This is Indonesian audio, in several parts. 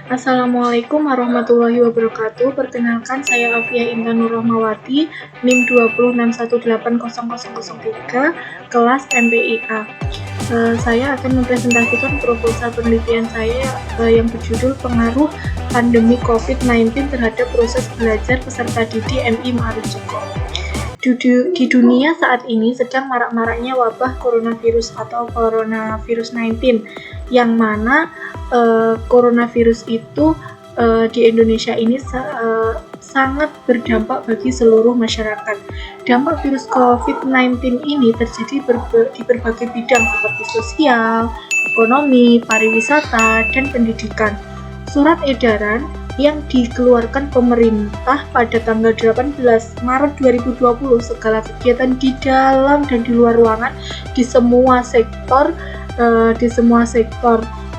Assalamualaikum warahmatullahi wabarakatuh. Perkenalkan, saya Afia Intan Nurrahmawati, NIM 206180003, kelas MPIA. Saya akan mempresentasikan proposal penelitian saya yang berjudul Pengaruh Pandemi COVID-19 terhadap proses belajar peserta didik MI Ma'arif Joko. Di dunia saat ini sedang marak-maraknya wabah coronavirus atau coronavirus 19, yang mana coronavirus itu di Indonesia ini sangat berdampak bagi seluruh masyarakat. Dampak virus COVID-19 ini terjadi di berbagai bidang seperti sosial, ekonomi, pariwisata, dan pendidikan. Surat edaran yang dikeluarkan pemerintah pada tanggal 18 Maret 2020, segala kegiatan di dalam dan di luar ruangan di semua sektor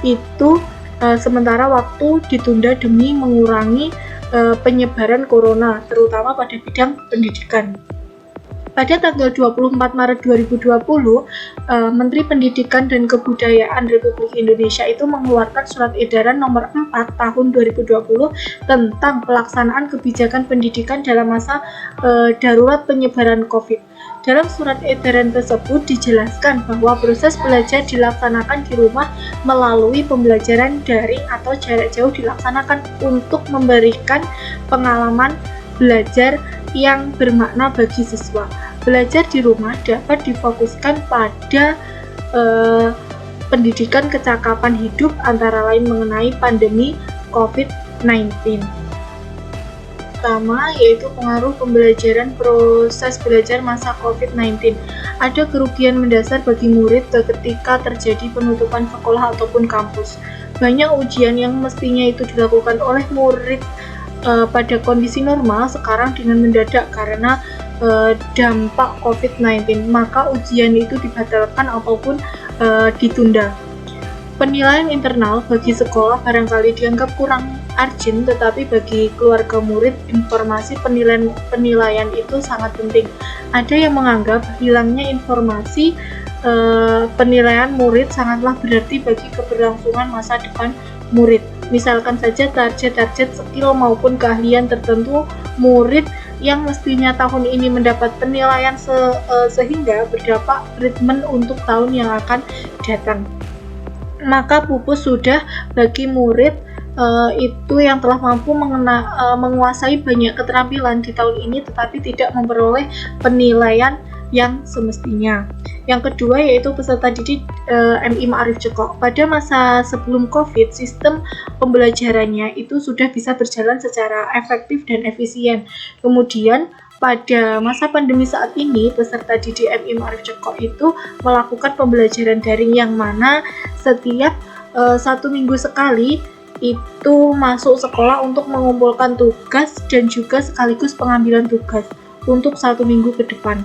itu sementara waktu ditunda demi mengurangi penyebaran corona, terutama pada bidang pendidikan. Pada tanggal 24 Maret 2020, Menteri Pendidikan dan Kebudayaan Republik Indonesia itu mengeluarkan Surat Edaran Nomor 4 Tahun 2020 tentang pelaksanaan kebijakan pendidikan dalam masa darurat penyebaran COVID. Dalam surat edaran tersebut dijelaskan bahwa proses belajar dilaksanakan di rumah melalui pembelajaran daring atau jarak jauh dilaksanakan untuk memberikan pengalaman belajar yang bermakna bagi siswa. Belajar di rumah dapat difokuskan pada pendidikan kecakapan hidup, antara lain mengenai pandemi COVID-19. Pertama, yaitu pengaruh pembelajaran proses belajar masa COVID-19. Ada kerugian mendasar bagi murid ketika terjadi penutupan sekolah ataupun kampus. Banyak ujian yang mestinya itu dilakukan oleh murid pada kondisi normal sekarang dengan mendadak karena dampak COVID-19, maka ujian itu dibatalkan ataupun ditunda. Penilaian internal bagi sekolah barangkali dianggap kurang urgent, tetapi bagi keluarga murid informasi penilaian itu sangat penting. Ada yang menganggap hilangnya informasi penilaian murid sangatlah berarti bagi keberlangsungan masa depan murid. Misalkan saja target skill maupun keahlian tertentu murid yang mestinya tahun ini mendapat penilaian sehingga berdampak treatment untuk tahun yang akan datang. Maka pupus sudah bagi murid itu yang telah mampu menguasai banyak keterampilan di tahun ini tetapi tidak memperoleh penilaian yang semestinya. Yang kedua yaitu peserta didik MI Ma'arif Joko. Pada masa sebelum COVID, sistem pembelajarannya itu sudah bisa berjalan secara efektif dan efisien. Kemudian pada masa pandemi saat ini, peserta didik MI Ma'arif Joko itu melakukan pembelajaran daring yang mana setiap 1 minggu sekali itu masuk sekolah untuk mengumpulkan tugas dan juga sekaligus pengambilan tugas untuk 1 minggu ke depan,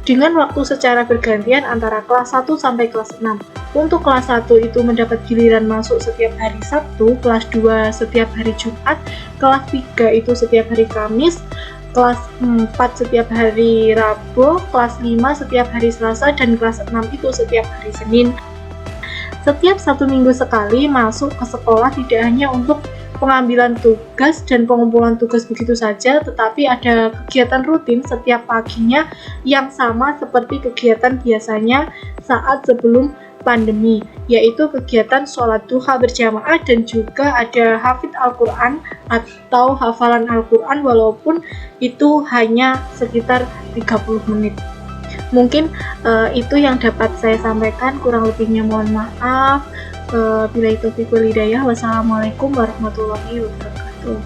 dengan waktu secara bergantian antara kelas 1 sampai kelas 6. Untuk kelas 1 itu mendapat giliran masuk setiap hari Sabtu, kelas 2 setiap hari Jumat, kelas 3 itu setiap hari Kamis, kelas 4 setiap hari Rabu, kelas 5 setiap hari Selasa, dan kelas 6 itu setiap hari Senin. Setiap 1 minggu sekali masuk ke sekolah tidak hanya untuk pengambilan tugas dan pengumpulan tugas begitu saja, tetapi ada kegiatan rutin setiap paginya yang sama seperti kegiatan biasanya saat sebelum pandemi, yaitu kegiatan sholat duha berjamaah dan juga ada hafidz Al-Quran atau hafalan Al-Quran walaupun itu hanya sekitar 30 menit. Mungkin itu yang dapat saya sampaikan, kurang lebihnya mohon maaf. Billahi taufiq wal hidayah. Wassalamualaikum warahmatullahi wabarakatuh.